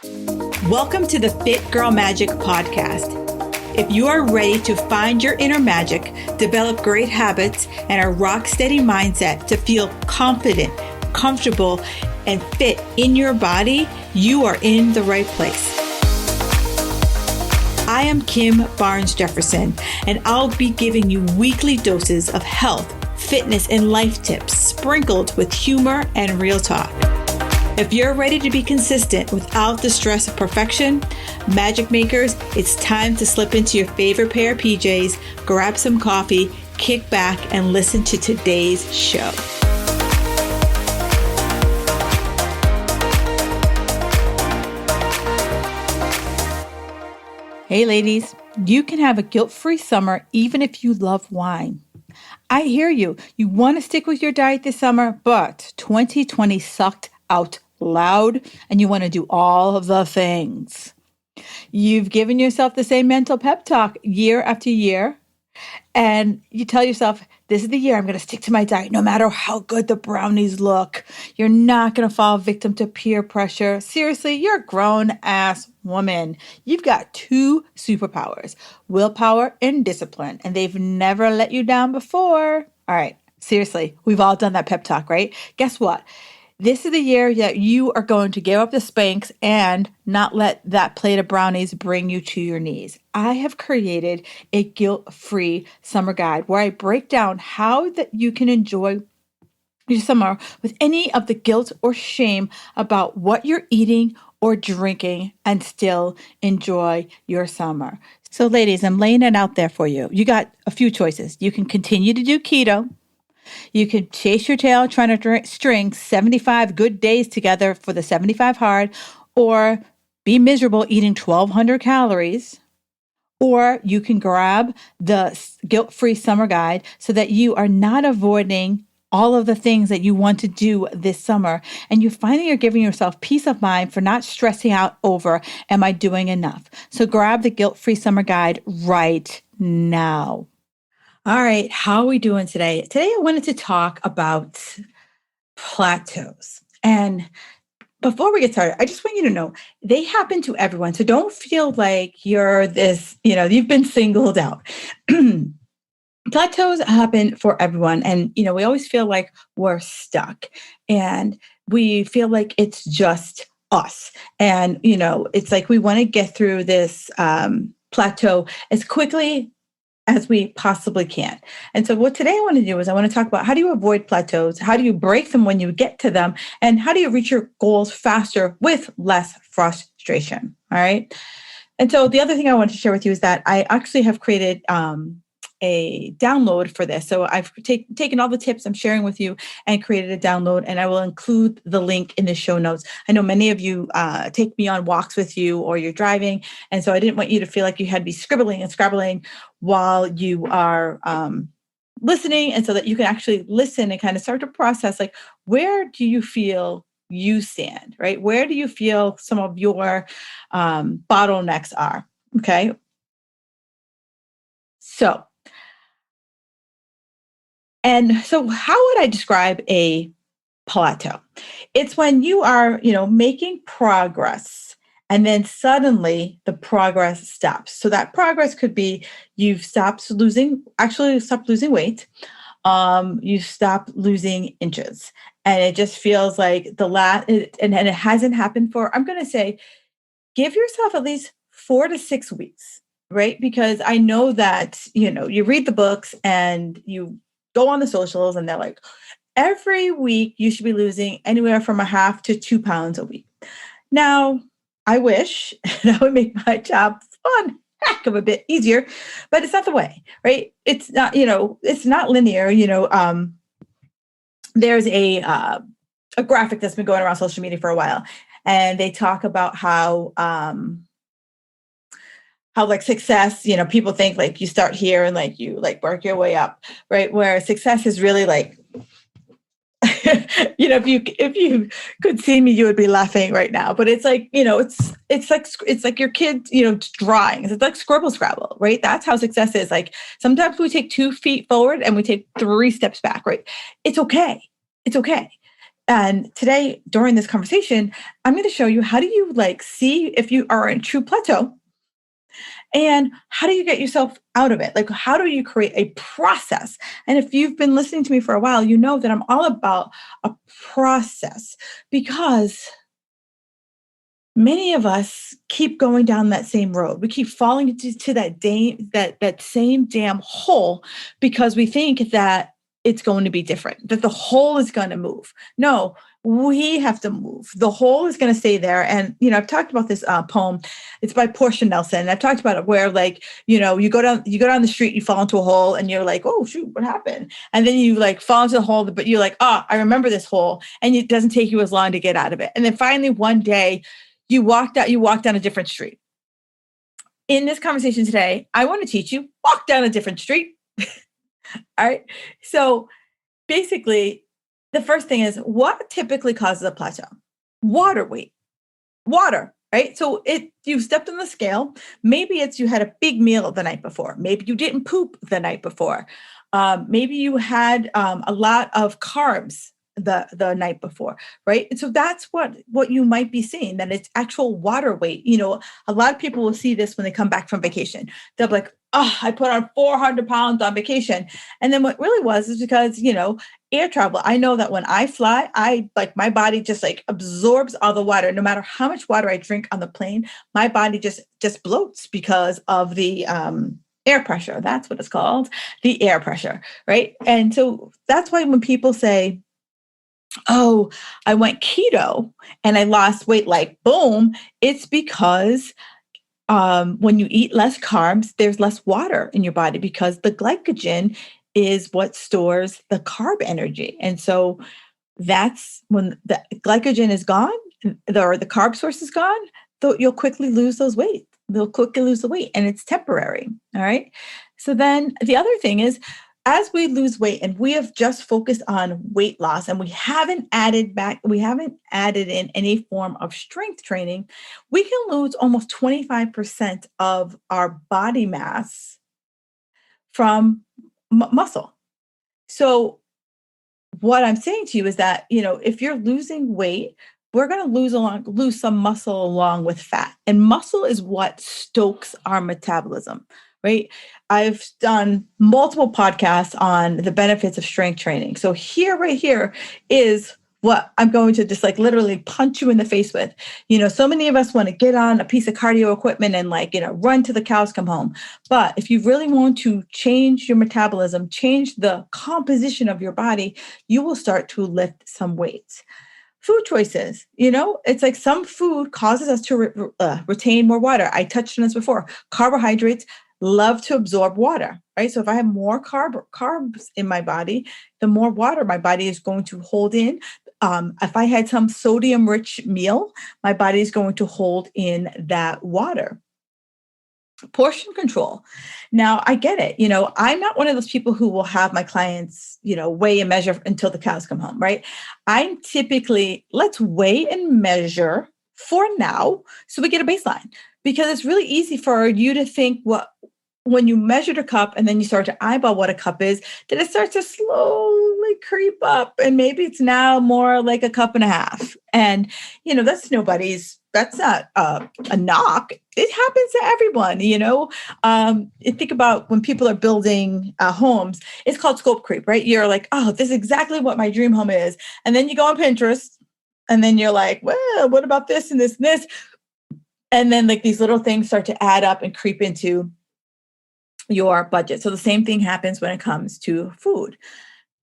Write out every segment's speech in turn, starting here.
Welcome to the Fit Girl Magic podcast. If you are ready to find your inner magic, develop great habits, and a rock-steady mindset to feel confident, comfortable, and fit in your body, you are in the right place. I am Kim Barnes Jefferson, and I'll be giving you weekly doses of health, fitness, and life tips sprinkled with humor and real talk. If you're ready to be consistent without the stress of perfection, magic makers, it's time to slip into your favorite pair of PJs, grab some coffee, kick back, and listen to today's show. Hey ladies, you can have a guilt-free summer even if you love wine. I hear you. You want to stick with your diet this summer, but 2020 sucked out loud and you want to do all of the things. You've given yourself the same mental pep talk year after year, and you tell yourself, this is the year I'm going to stick to my diet no matter how good the brownies look. You're not going to fall victim to peer pressure. Seriously, you're a grown-ass woman. You've got two superpowers, willpower and discipline, and they've never let you down before. All right, seriously, we've all done that pep talk, right? Guess what? This is the year that you are going to give up the Spanx and not let that plate of brownies bring you to your knees. I have created a guilt-free summer guide where I break down how that you can enjoy your summer with any of the guilt or shame about what you're eating or drinking and still enjoy your summer. So ladies, I'm laying it out there for you. You got a few choices. You can continue to do keto. You can chase your tail trying to string 75 good days together for the 75 hard, or be miserable eating 1,200 calories. Or you can grab the guilt-free summer guide so that you are not avoiding all of the things that you want to do this summer. And you finally are giving yourself peace of mind for not stressing out over, am I doing enough? So grab the guilt-free summer guide right now. All right, how are we doing today? Today I wanted to talk about plateaus. And before we get started, I just want you to know they happen to everyone. So don't feel like you're this, you've been singled out. Plateaus happen for everyone. And, we always feel like we're stuck and we feel like it's just us. And, it's like we want to get through this plateau as quickly as we possibly can. And so what today I want to do is I want to talk about how do you avoid plateaus? How do you break them when you get to them? And how do you reach your goals faster with less frustration? All right. And so the other thing I want to share with you is that I actually have created a download for this. So I've taken all the tips I'm sharing with you and created a download, and I will include the link in the show notes. I know many of you take me on walks with you or you're driving. And so I didn't want you to feel like you had to be scribbling and scrabbling while you are listening, and so that you can actually listen and kind of start to process, like, where do you feel you stand, right? Where do you feel some of your bottlenecks are? Okay. So how would I describe a plateau? It's when you are, making progress and then suddenly the progress stops. So that progress could be you've stopped losing weight. You stopped losing inches. And it just feels like and it hasn't happened for, I'm going to say, give yourself at least 4 to 6 weeks, right? Because I know that, you read the books and you go on the socials and they're like, every week you should be losing anywhere from 1/2 to 2 pounds a week. Now, I wish that would make my job one heck of a bit easier, but it's not the way, right? It's not, it's not linear. There's a graphic that's been going around social media for a while, and they talk about how like success, people think like you start here and like you like work your way up, right? Where success is really like, if you could see me, you would be laughing right now. But it's like, it's like your kids, drawings. It's like scribble scrabble, right? That's how success is. Like sometimes we take 2 feet forward and we take 3 steps back, right? It's okay. It's okay. And today, during this conversation, I'm going to show you how do you like see if you are in true plateau and how do you get yourself out of it? Like, how do you create a process? And if you've been listening to me for a while, you know that I'm all about a process because many of us keep going down that same road. We keep falling into to that same damn hole because we think that it's going to be different, that the hole is going to move. No, we have to move. The hole is going to stay there. And, I've talked about this poem. It's by Portia Nelson. I've talked about it where like, you go down the street, you fall into a hole and you're like, oh, shoot, what happened? And then you like fall into the hole, but you're like, oh, I remember this hole. And it doesn't take you as long to get out of it. And then finally one day, you walked down a different street. In this conversation today, I want to teach you walk down a different street. All right. So basically, the first thing is what typically causes a plateau? Water weight. Water, right? So you stepped on the scale. Maybe it's you had a big meal the night before. Maybe you didn't poop the night before. Maybe you had a lot of carbs the night before, right? And so that's what you might be seeing, that it's actual water weight. A lot of people will see this when they come back from vacation. They'll be like, oh, I put on 400 pounds on vacation. And then what really was is because, air travel. I know that when I fly, my body just like absorbs all the water. No matter how much water I drink on the plane, my body just bloats because of the air pressure. That's what it's called, the air pressure, right? And so that's why when people say, oh, I went keto and I lost weight, like boom, it's because when you eat less carbs, there's less water in your body because the glycogen is what stores the carb energy. And so that's when the glycogen is gone, or the carb source is gone, you'll quickly lose those weight. They'll quickly lose the weight and it's temporary. All right. So then the other thing is, as we lose weight and we have just focused on weight loss and we haven't added in any form of strength training, we can lose almost 25% of our body mass from muscle. So what I'm saying to you is that, if you're losing weight, we're going to lose some muscle along with fat. And muscle is what stokes our metabolism, right? I've done multiple podcasts on the benefits of strength training. So right here is what I'm going to just like literally punch you in the face with. So many of us want to get on a piece of cardio equipment and run till the cows come home. But if you really want to change your metabolism, change the composition of your body, you will start to lift some weights. Food choices, it's like some food causes us to retain more water. I touched on this before. Carbohydrates love to absorb water, right? So if I have more carbs in my body, the more water my body is going to hold in. If I had some sodium-rich meal, my body is going to hold in that water. Portion control. Now, I get it. I'm not one of those people who will have my clients, weigh and measure until the cows come home, right? I'm typically, let's weigh and measure for now so we get a baseline, because it's really easy for you to think when you measured a cup and then you start to eyeball what a cup is, that it starts to slowly creep up. And maybe it's now more like a cup and a half. And, that's not a knock. It happens to everyone, think about when people are building homes, it's called scope creep, right? You're like, oh, this is exactly what my dream home is. And then you go on Pinterest and then you're like, well, what about this and this and this? And then like these little things start to add up and creep into your budget. So the same thing happens when it comes to food.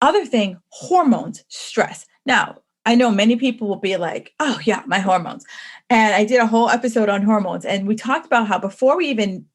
Other thing, hormones, stress. Now, I know many people will be like, oh yeah, my hormones. And I did a whole episode on hormones. And we talked about how before we even,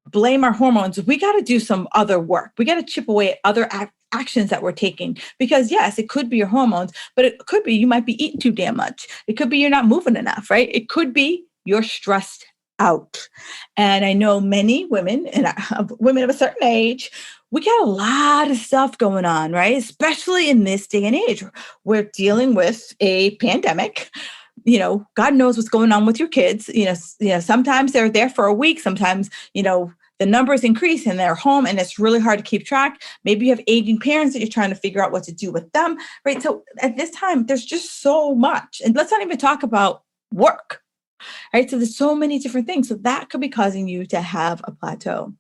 blame our hormones, we got to do some other work. We got to chip away at other actions that we're taking. Because yes, it could be your hormones, but it could be you might be eating too damn much. It could be you're not moving enough, right? It could be you're stressed out. And I know many women and women of a certain age, we got a lot of stuff going on, right? Especially in this day and age. We're dealing with a pandemic. God knows what's going on with your kids. Sometimes they're there for a week. Sometimes, the numbers increase and they're home and it's really hard to keep track. Maybe you have aging parents that you're trying to figure out what to do with them, right? So at this time, there's just so much. And let's not even talk about work, right? So there's so many different things. So that could be causing you to have a plateau.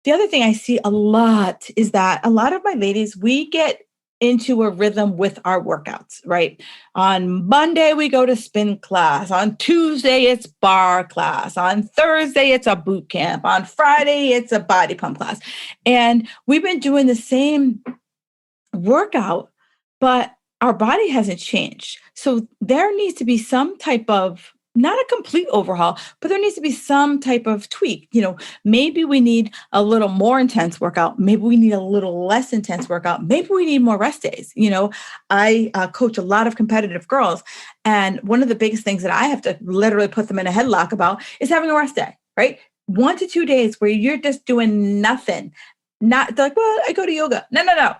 The other thing I see a lot is that a lot of my ladies, we get into a rhythm with our workouts, right? On Monday, we go to spin class. On Tuesday, it's bar class. On Thursday, it's a boot camp. On Friday, it's a body pump class. And we've been doing the same workout, but our body hasn't changed. So there needs to be some type of, not a complete overhaul, but there needs to be some type of tweak. Maybe we need a little more intense workout. Maybe we need a little less intense workout. Maybe we need more rest days. I coach a lot of competitive girls. And one of the biggest things that I have to literally put them in a headlock about is having a rest day, right? 1 to 2 days where you're just doing nothing. Not like, well, I go to yoga. No.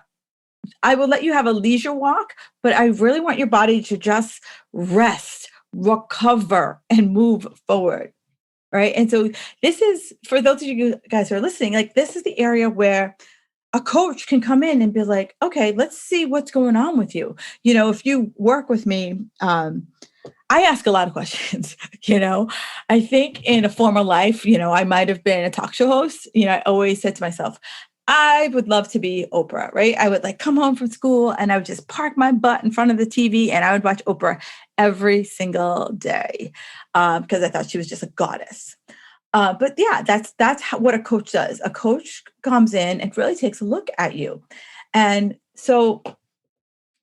I will let you have a leisure walk, but I really want your body to just rest, recover, and move forward. Right. And so this is, for those of you guys who are listening, like this is the area where a coach can come in and be like, okay, let's see what's going on with you. If you work with me, I ask a lot of questions. I think in a former life, I might have been a talk show host. I always said to myself, I would love to be Oprah, right? I would come home from school and I would just park my butt in front of the TV and I would watch Oprah every single day because I thought she was just a goddess. But yeah, that's what a coach does. A coach comes in and really takes a look at you. And so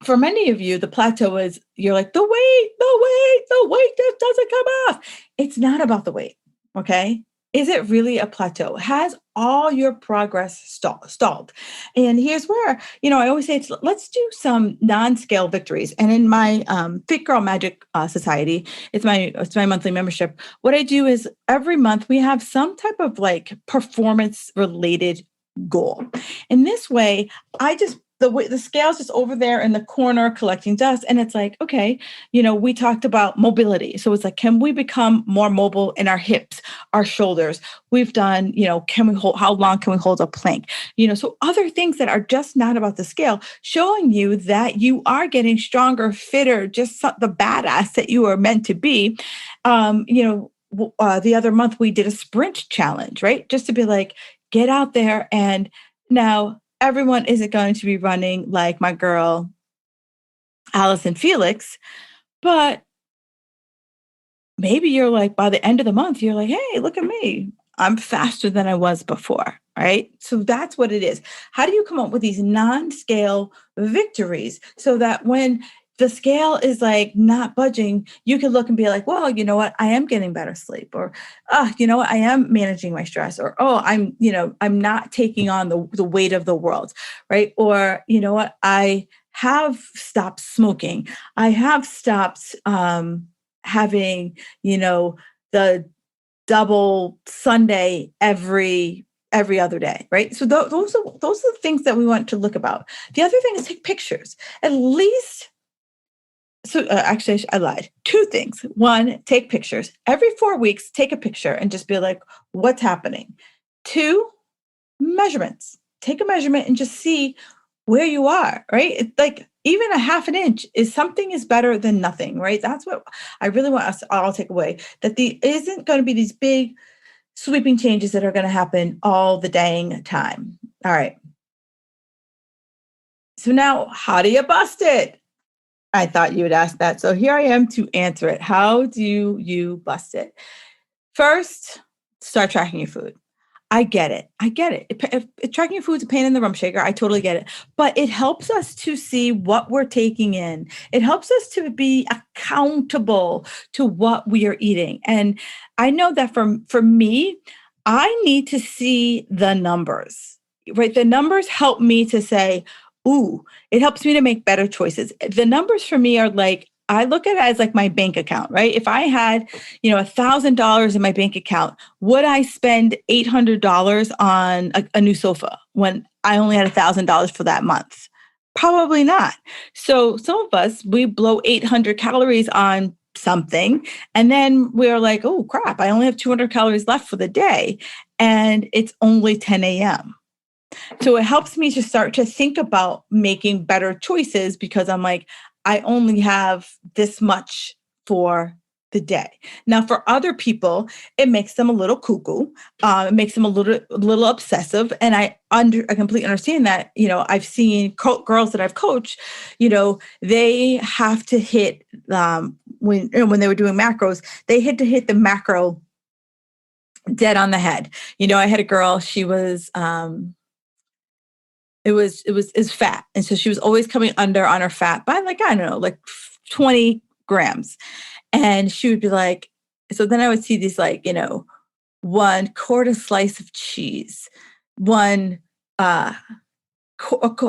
for many of you, the plateau is, you're like, the weight just doesn't come off. It's not about the weight, okay? Is it really a plateau? Has all your progress stalled? And here's where, I always say, let's do some non-scale victories. And in my Fit Girl Magic Society, it's my monthly membership. What I do is every month we have some type of performance related goal. In this way, the scale's just over there in the corner collecting dust. And it's like, okay, we talked about mobility. So it's like, can we become more mobile in our hips, our shoulders? We've done, how long can we hold a plank? So other things that are just not about the scale, showing you that you are getting stronger, fitter, just the badass that you are meant to be. The other month we did a sprint challenge, right? Just to be like, get out there. And now, everyone isn't going to be running like my girl, Allison Felix, but maybe you're like, by the end of the month, you're like, hey, look at me. I'm faster than I was before, right? So that's what it is. How do you come up with these non-scale victories so that when the scale is not budging, you can look and be like, well, you know what? I am getting better sleep, or, you know what? I am managing my stress, or, I'm not taking on the weight of the world, right? Or, you know what? I have stopped smoking. I have stopped having, the double Sunday every other day, right? So those are the things that we want to look about. The other thing is take pictures, at least. So actually, I lied. 2 things. 1, take pictures. Every 4 weeks, take a picture and just be like, what's happening? 2, measurements. Take a measurement and just see where you are, right? It's even a half an inch is better than nothing, right? That's what I really want us to all take away, that isn't going to be these big sweeping changes that are going to happen all the dang time. All right. So now, how do you bust it? I thought you would ask that. So here I am to answer it. How do you bust it? First, start tracking your food. I get it. If tracking your food is a pain in the rump shaker, I totally get it. But it helps us to see what we're taking in. It helps us to be accountable to what we are eating. And I know that for me, I need to see the numbers, right? The numbers help me to say, ooh, it helps me to make better choices. The numbers for me are I look at it as my bank account, right? If I had, $1,000 in my bank account, would I spend $800 on a new sofa when I only had $1,000 for that month? Probably not. So some of us, we blow 800 calories on something. And then we're like, oh crap, I only have 200 calories left for the day. And it's only 10 a.m. So it helps me to start to think about making better choices because I'm like, I only have this much for the day. Now, for other people, it makes them a little cuckoo. It makes them a little obsessive, and I completely understand that. I've seen girls that I've coached. They have to hit when they were doing macros, they had to hit the macro dead on the head. I had a girl. She was it was fat. And so she was always coming under on her fat by like, I don't know, like 20 grams. And she would be like, so then I would see these like, 1/4 slice of cheese, one uh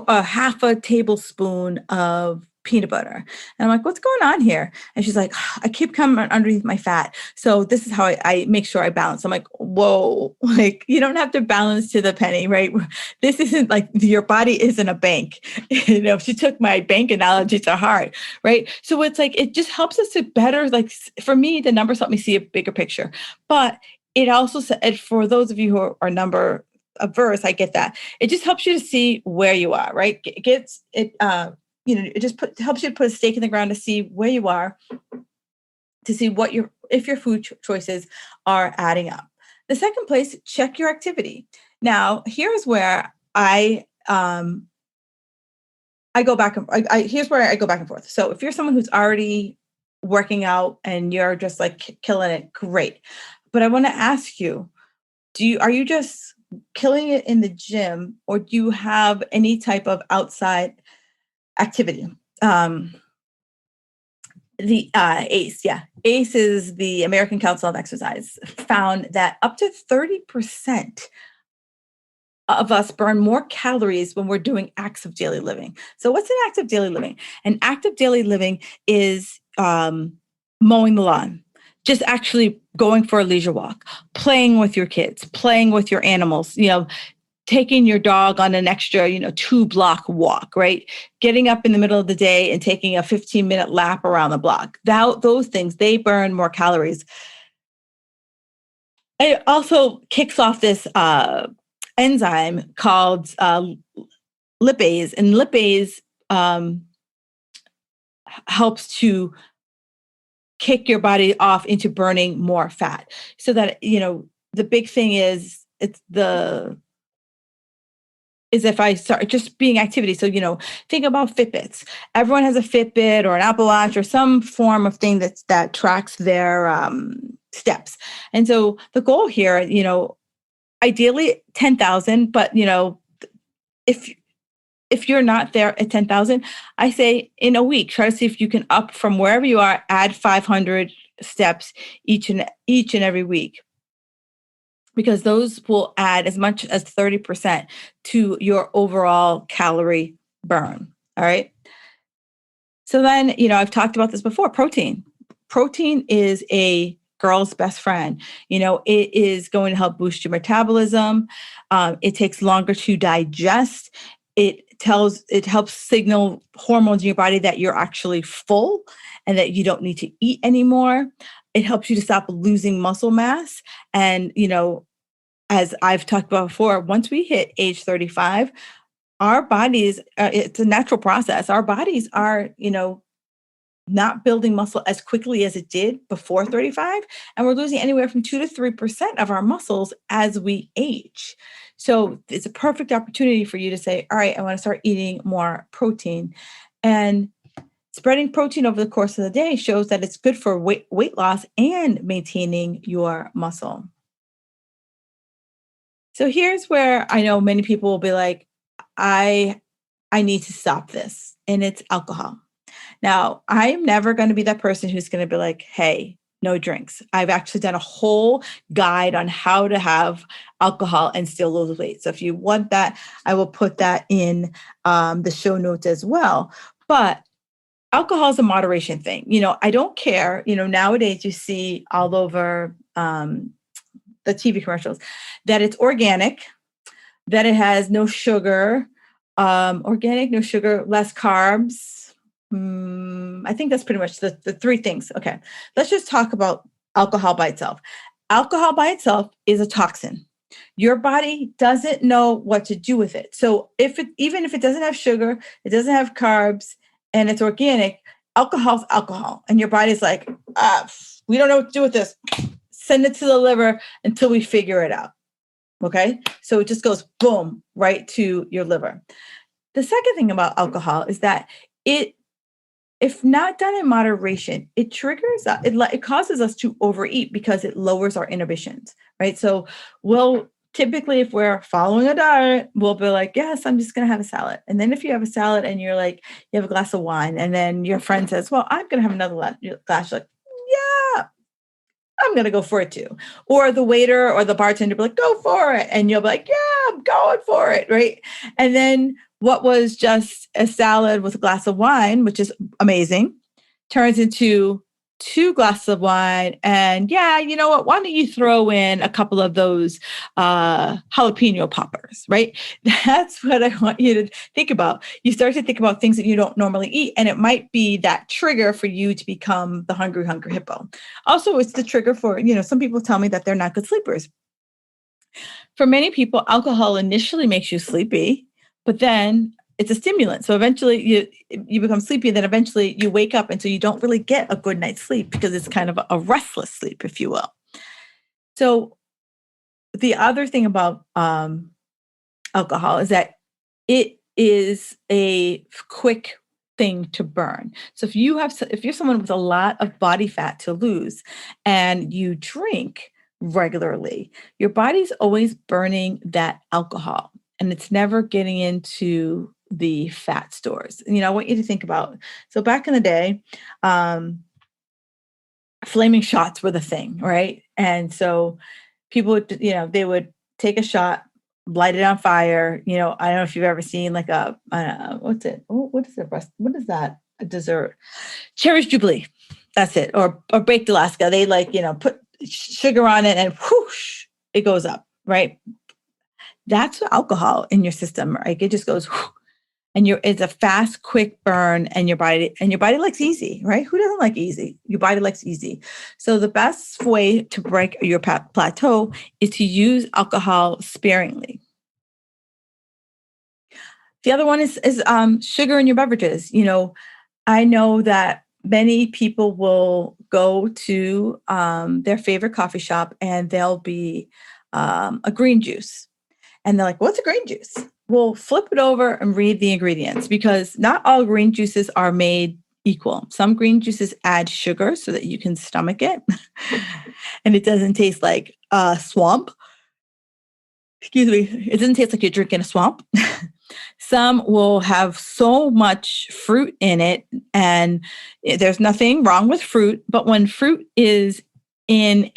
a half a tablespoon of peanut butter. And I'm like, what's going on here? And she's like, I keep coming underneath my fat. So this is how I make sure I balance. I'm like, whoa, like you don't have to balance to the penny, right? This isn't like your body isn't a bank. She took my bank analogy to heart, right? So it's like, it just helps us to better, like for me, the numbers help me see a bigger picture. But it also said for those of you who are number averse, I get that. It just helps you to see where you are, right? It gets it it just helps you to put a stake in the ground to see where you are, to see if your food choices are adding up. The second place, check your activity. Now, here's where I go back and here's where I go back and forth. So if you're someone who's already working out and you're just like killing it, great. But I want to ask you, are you just killing it in the gym, or do you have any type of outside activity? The ACE, yeah. ACE is the American Council of Exercise, found that up to 30% of us burn more calories when we're doing acts of daily living. So, what's an act of daily living? An act of daily living is mowing the lawn, just actually going for a leisure walk, playing with your kids, playing with your animals, taking your dog on an extra, 2-block walk, right? Getting up in the middle of the day and taking a 15-minute lap around the block. Those things, they burn more calories. It also kicks off this enzyme called lipase, and lipase helps to kick your body off into burning more fat. So that, the big thing is if I start just being activity. So, think about Fitbits. Everyone has a Fitbit or an Apple Watch or some form of thing that tracks their steps. And so the goal here, ideally 10,000, but, if if you're not there at 10,000, I say in a week, try to see if you can up from wherever you are, add 500 steps each and every week, because those will add as much as 30% to your overall calorie burn. All right. So then, I've talked about this before, protein. Protein is a girl's best friend. It is going to help boost your metabolism. It takes longer to digest. It helps signal hormones in your body that you're actually full and that you don't need to eat anymore. It helps you to stop losing muscle mass. And, as I've talked about before, once we hit age 35, our bodies, it's a natural process. Our bodies are, not building muscle as quickly as it did before 35. And we're losing anywhere from 2 to 3% of our muscles as we age. So it's a perfect opportunity for you to say, all right, I want to start eating more protein. And spreading protein over the course of the day shows that it's good for weight loss and maintaining your muscle. So here's where I know many people will be like, I I need to stop this. And it's alcohol. Now, I'm never going to be that person who's going to be like, hey, no drinks. I've actually done a whole guide on how to have alcohol and still lose weight. So if you want that, I will put that in the show notes as well. But alcohol is a moderation thing. I don't care. Nowadays you see all over the TV commercials that it's organic, that it has no sugar, organic, no sugar, less carbs. I think that's pretty much the three things. Okay. Let's just talk about alcohol by itself. Alcohol by itself is a toxin. Your body doesn't know what to do with it. So even if it doesn't have sugar, it doesn't have carbs, and it's organic, alcohol's alcohol. And your body's like, we don't know what to do with this. Send it to the liver until we figure it out. Okay. So it just goes boom, right to your liver. The second thing about alcohol is that if not done in moderation, it triggers, it causes us to overeat because it lowers our inhibitions, right? So we'll typically, if we're following a diet, we'll be like, yes, I'm just going to have a salad. And then if you have a salad and you're like, you have a glass of wine, and then your friend says, well, I'm going to have another glass, you're like, yeah, I'm going to go for it too. Or the waiter or the bartender will be like, go for it. And you'll be like, yeah, I'm going for it, right? And then what was just a salad with a glass of wine, which is amazing, turns into 2 glasses of wine. And yeah, you know what? Why don't you throw in a couple of those jalapeno poppers, right? That's what I want you to think about. You start to think about things that you don't normally eat, and it might be that trigger for you to become the hungry hippo. Also, it's the trigger for, some people tell me that they're not good sleepers. For many people, alcohol initially makes you sleepy, but then it's a stimulant. So eventually you become sleepy, and then eventually you wake up, and so you don't really get a good night's sleep because it's kind of a restless sleep, if you will. So the other thing about alcohol is that it is a quick thing to burn. So if you're someone with a lot of body fat to lose and you drink regularly, your body's always burning that alcohol, and it's never getting into the fat stores. I want you to think about, so back in the day, flaming shots were the thing, right? And so people would, they would take a shot, light it on fire. I don't know if you've ever seen like what's it? What is it? What is that? A dessert? Cherries Jubilee. That's it. Or baked Alaska. They put sugar on it and whoosh, it goes up, right? That's alcohol in your system, right? It just goes whoosh, and it's a fast, quick burn, and your body likes easy, right? Who doesn't like easy? Your body likes easy. So the best way to break your plateau is to use alcohol sparingly. The other one is sugar in your beverages. I know that many people will go to their favorite coffee shop, and there'll be a green juice. And they're like, what's a green juice? Well, flip it over and read the ingredients, because not all green juices are made equal. Some green juices add sugar so that you can stomach it and it doesn't taste like a swamp. Excuse me. It doesn't taste like you're drinking a swamp. Some will have so much fruit in it, and there's nothing wrong with fruit, but when fruit is in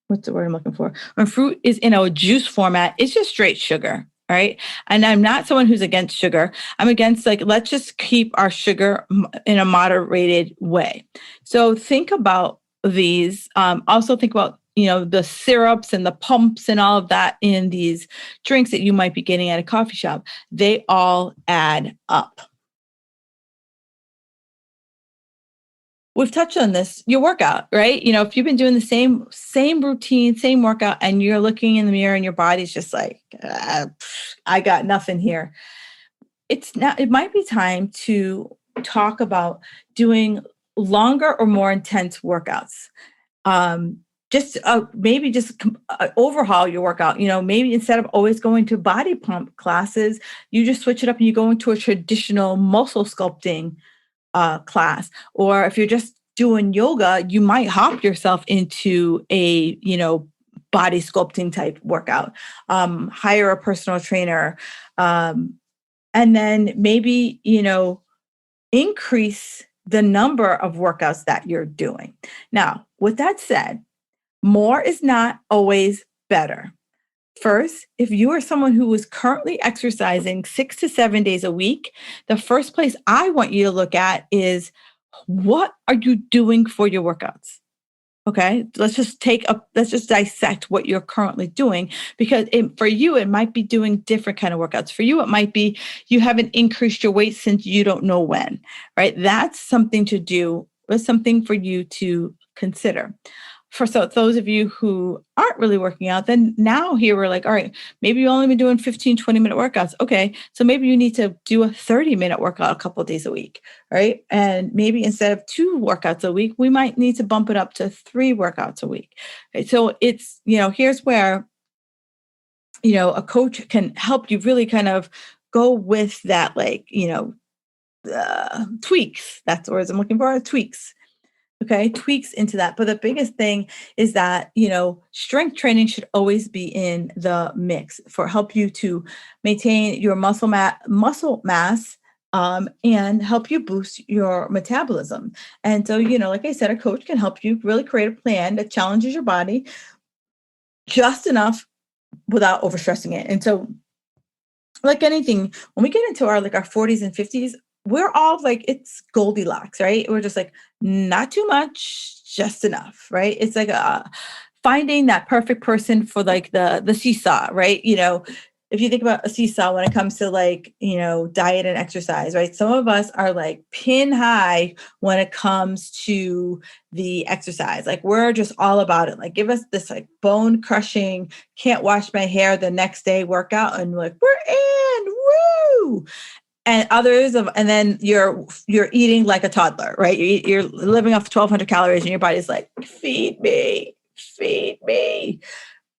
what's the word I'm looking for? When fruit is in a juice format, it's just straight sugar, right? And I'm not someone who's against sugar. I'm against let's just keep our sugar in a moderated way. So think about these. Also think about, the syrups and the pumps and all of that in these drinks that you might be getting at a coffee shop. They all add up. We've touched on this, your workout, right? If you've been doing the same routine, same workout, and you're looking in the mirror and your body's just like, I got nothing here. It might be time to talk about doing longer or more intense workouts. Maybe overhaul your workout. Maybe instead of always going to body pump classes, you just switch it up and you go into a traditional muscle sculpting class. Or if you're just doing yoga, you might hop yourself into a, body sculpting type workout, hire a personal trainer, and then maybe, increase the number of workouts that you're doing. Now, with that said, more is not always better. First, if you are someone who is currently exercising 6 to 7 days a week, the first place I want you to look at is, what are you doing for your workouts? Okay, let's just dissect what you're currently doing, because for you it might be doing different kind of workouts. For you it might be you haven't increased your weight since you don't know when, right? That's something to do. That's something for you to consider. So those of you who aren't really working out, then now here we're like, all right, maybe you've only been doing 15, 20-minute workouts. Okay, so maybe you need to do a 30-minute workout a couple of days a week, right? And maybe instead of 2 workouts a week, we might need to bump it up to 3 workouts a week. Right? So it's, here's where, a coach can help you really kind of go with that, like, tweaks. That's the words I'm looking for, tweaks. Okay, tweaks into that. But the biggest thing is that, strength training should always be in the mix for help you to maintain your muscle mass, and help you boost your metabolism. And so, like I said, a coach can help you really create a plan that challenges your body just enough without overstressing it. And so, like anything, when we get into our 40s and 50s, we're all like, it's Goldilocks, right? We're just like, not too much, just enough, right? It's like finding that perfect person for like the seesaw, right? If you think about a seesaw when it comes to like, diet and exercise, right? Some of us are like pin high when it comes to the exercise. Like we're just all about it. Like give us this like bone crushing, can't wash my hair the next day workout, and like we're in, woo. And then you're eating like a toddler, right? You're living off 1,200 calories, and your body's like, feed me,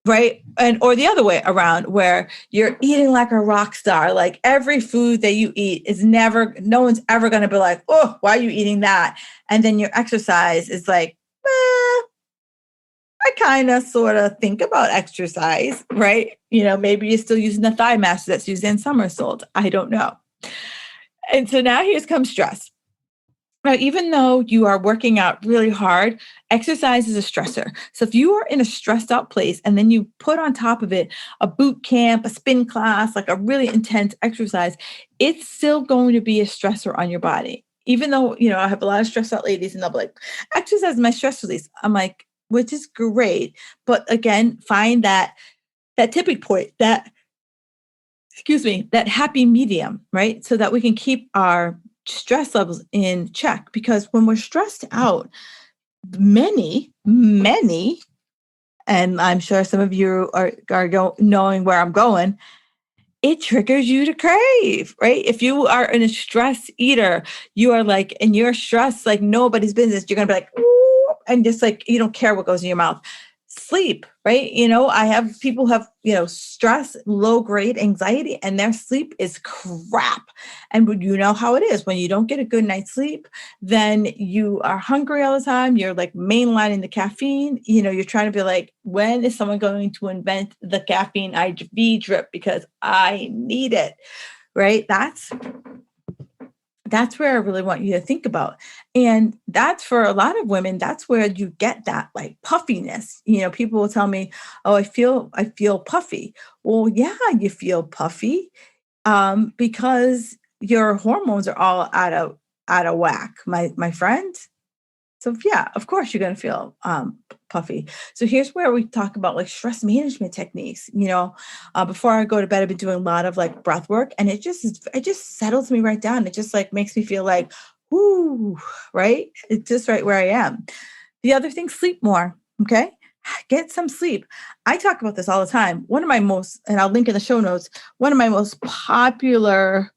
right? Or the other way around, where you're eating like a rock star. Like every food that you eat no one's ever going to be like, oh, why are you eating that? And then your exercise is like, I kind of sort of think about exercise, right? Maybe you're still using the thigh master that's used in somersault. I don't know. And so now here comes stress. Now, even though you are working out really hard, exercise is a stressor. So if you are in a stressed out place and then you put on top of it a boot camp, a spin class, like a really intense exercise, it's still going to be a stressor on your body. Even though, I have a lot of stressed out ladies and they'll be like, exercise is my stress release. I'm like, which is great. But again, find that tipping point, that happy medium, right? So that we can keep our stress levels in check. Because when we're stressed out, many, and I'm sure some of you are knowing where I'm going, it triggers you to crave, right? If you are in a stress eater, you are like, and you're stressed like nobody's business, you're going to be like, ooh, and just like, you don't care what goes in your mouth. Sleep, right? I have people who have, stress, low grade anxiety, and their sleep is crap. And you know how it is when you don't get a good night's sleep, then you are hungry all the time. You're like mainlining the caffeine. You're trying to be like, when is someone going to invent the caffeine IV drip? Because I need it, right? That's where I really want you to think about. And that's for a lot of women, that's where you get that like puffiness. People will tell me, oh, I feel puffy. Well, yeah, you feel puffy, because your hormones are all out of whack, my friend. So yeah, of course you're going to feel puffy. So here's where we talk about like stress management techniques. Before I go to bed, I've been doing a lot of like breath work, and it just settles me right down. It just like makes me feel like, whoo, right? It's just right where I am. The other thing, sleep more. Okay. Get some sleep. I talk about this all the time. And I'll link in the show notes, one of my most popular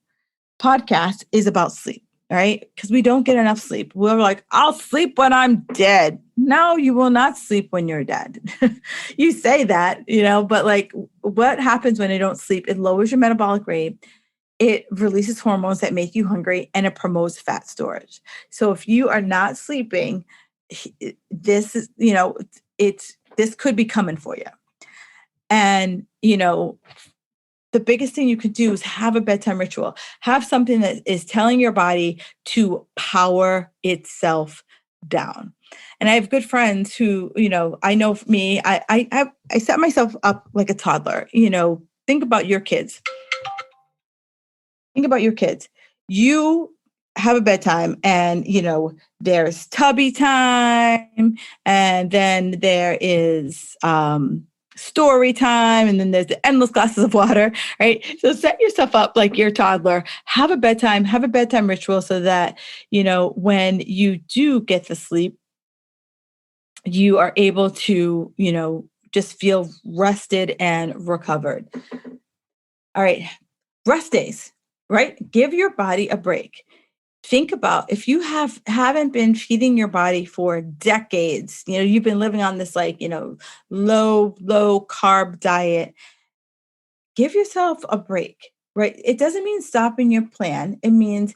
podcasts is about sleep. Right? Because we don't get enough sleep. We're like, I'll sleep when I'm dead. No, you will not sleep when you're dead. You say that, but like what happens when you don't sleep? It lowers your metabolic rate. It releases hormones that make you hungry, and it promotes fat storage. So if you are not sleeping, this is, this could be coming for you. And, the biggest thing you could do is have a bedtime ritual. Have something that is telling your body to power itself down. And I have good friends who, I know for me, I set myself up like a toddler. Think about your kids. Think about your kids. You have a bedtime, and there's tubby time, and then there is story time, and then there's the endless glasses of water, right? So set yourself up like your toddler. Have a bedtime ritual, so that when you do get to sleep, you are able to just feel rested and recovered. All right, rest days, right? Give your body a break. Think about, if you haven't been feeding your body for decades, you've been living on this low carb diet. Give yourself a break, right? It doesn't mean stopping your plan. It means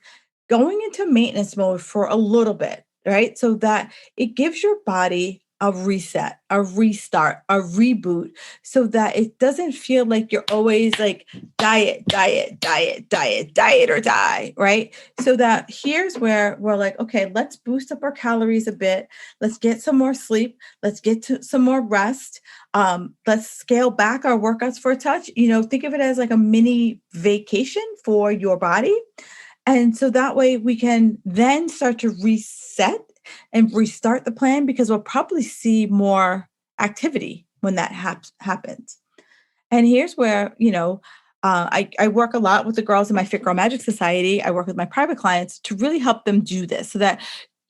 going into maintenance mode for a little bit, right? So that it gives your body a reset, a restart, a reboot, so that it doesn't feel like you're always like diet, diet, diet, diet, diet or die, right? So that here's where we're like, okay, let's boost up our calories a bit. Let's get some more sleep. Let's get to some more rest. Let's scale back our workouts for a touch. Think of it as like a mini vacation for your body. And so that way we can then start to reset and restart the plan, because we'll probably see more activity when that happens. And here's where, I work a lot with the girls in my Fit Girl Magic Society. I work with my private clients to really help them do this, so that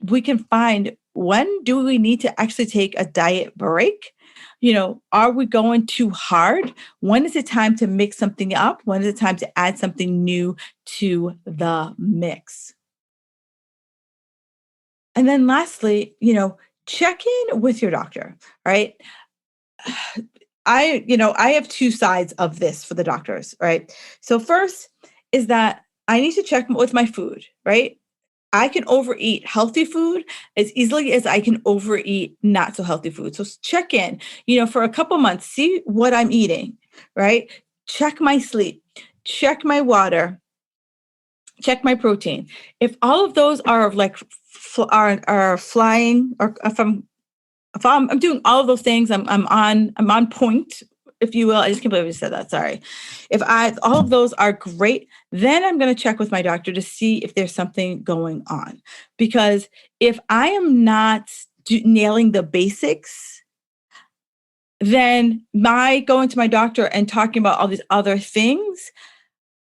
we can find, when do we need to actually take a diet break? Are we going too hard? When is it time to mix something up? When is it time to add something new to the mix? And then lastly, check in with your doctor, right? I have two sides of this for the doctors, right? So first is that I need to check with my food, right? I can overeat healthy food as easily as I can overeat not so healthy food. So check in, for a couple months, see what I'm eating, right? Check my sleep, check my water, check my protein. If all of those are like are flying, or if I'm doing all of those things, I'm on point, if you will. I just can't believe I just said that. Sorry. If all of those are great, then I'm going to check with my doctor to see if there's something going on. Because if I am not nailing the basics, then my going to my doctor and talking about all these other things,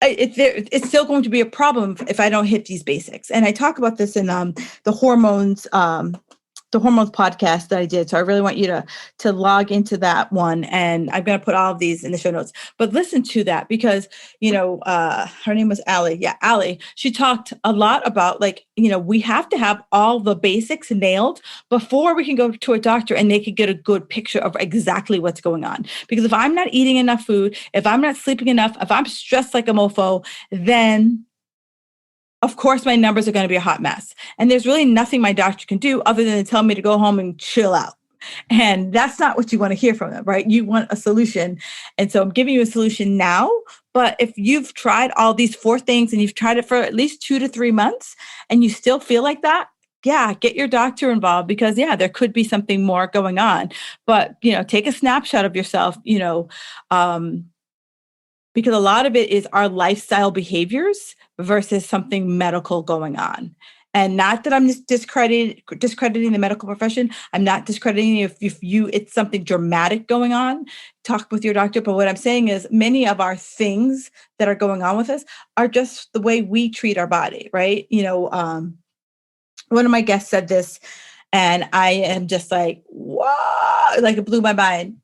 it's still going to be a problem if I don't hit these basics. And I talk about this in the hormones podcast that I did. So I really want you to log into that one, and I'm going to put all of these in the show notes. But listen to that, because her name was Allie. Yeah, Allie. She talked a lot about, like, we have to have all the basics nailed before we can go to a doctor and they can get a good picture of exactly what's going on. Because if I'm not eating enough food, if I'm not sleeping enough, if I'm stressed like a mofo, then of course my numbers are going to be a hot mess. And there's really nothing my doctor can do other than to tell me to go home and chill out. And that's not what you want to hear from them, right? You want a solution. And so I'm giving you a solution now. But if you've tried all these 4 things and you've tried it for at least 2 to 3 months and you still feel like that, yeah, get your doctor involved, because there could be something more going on. But, take a snapshot of yourself, because a lot of it is our lifestyle behaviors versus something medical going on. And not that I'm just discrediting the medical profession. I'm not discrediting if it's something dramatic going on, talk with your doctor. But what I'm saying is, many of our things that are going on with us are just the way we treat our body, right? One of my guests said this, and I am just like, wow, like it blew my mind.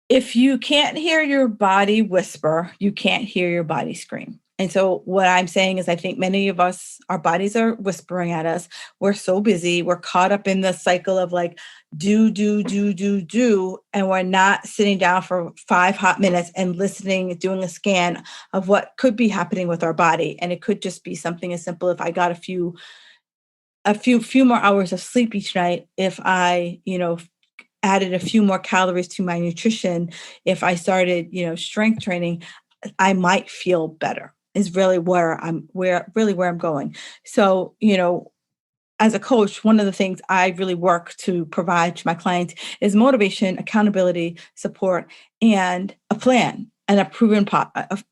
If you can't hear your body whisper, you can't hear your body scream. And so what I'm saying is, I think many of us, our bodies are whispering at us. We're so busy. We're caught up in the cycle of like, do, do, do, do, do. And we're not sitting down for 5 hot minutes and listening, doing a scan of what could be happening with our body. And it could just be something as simple, if I got a few more hours of sleep each night, if I, added a few more calories to my nutrition, if I started, strength training, I might feel better, is really where I'm going. So, as a coach, one of the things I really work to provide to my clients is motivation, accountability, support, and a plan. and a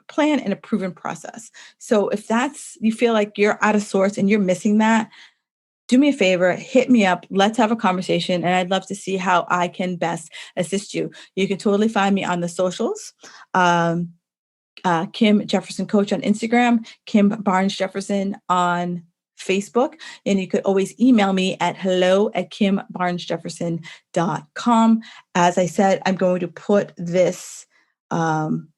plan and a proven process. So if you feel like you're out of sorts and you're missing that, do me a favor, hit me up. Let's have a conversation. And I'd love to see how I can best assist you. You can totally find me on the socials. Kim Jefferson Coach on Instagram, Kim Barnes Jefferson on Facebook. And you could always email me at hello@kimbarnesjefferson.com. As I said, I'm going to put this, I'm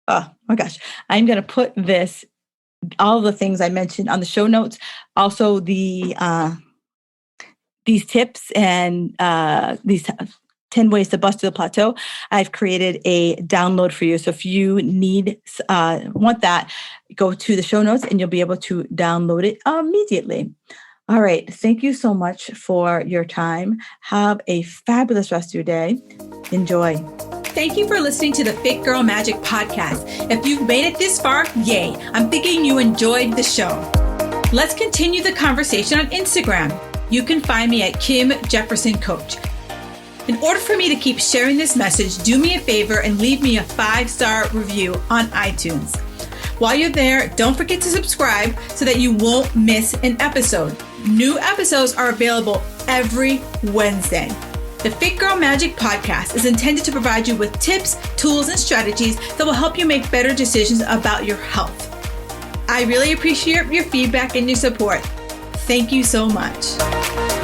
going to put this, all the things I mentioned on the show notes. Also these tips and these 10 ways to bust through the plateau. I've created a download for you. So if you want that, go to the show notes and you'll be able to download it immediately. All right. Thank you so much for your time. Have a fabulous rest of your day. Enjoy. Thank you for listening to the Fit Girl Magic podcast. If you've made it this far, yay. I'm thinking you enjoyed the show. Let's continue the conversation on Instagram. You can find me at Kim Jefferson Coach. In order for me to keep sharing this message, do me a favor and leave me a 5-star review on iTunes. While you're there, don't forget to subscribe so that you won't miss an episode. New episodes are available every Wednesday. The Fit Girl Magic podcast is intended to provide you with tips, tools, and strategies that will help you make better decisions about your health. I really appreciate your feedback and your support. Thank you so much.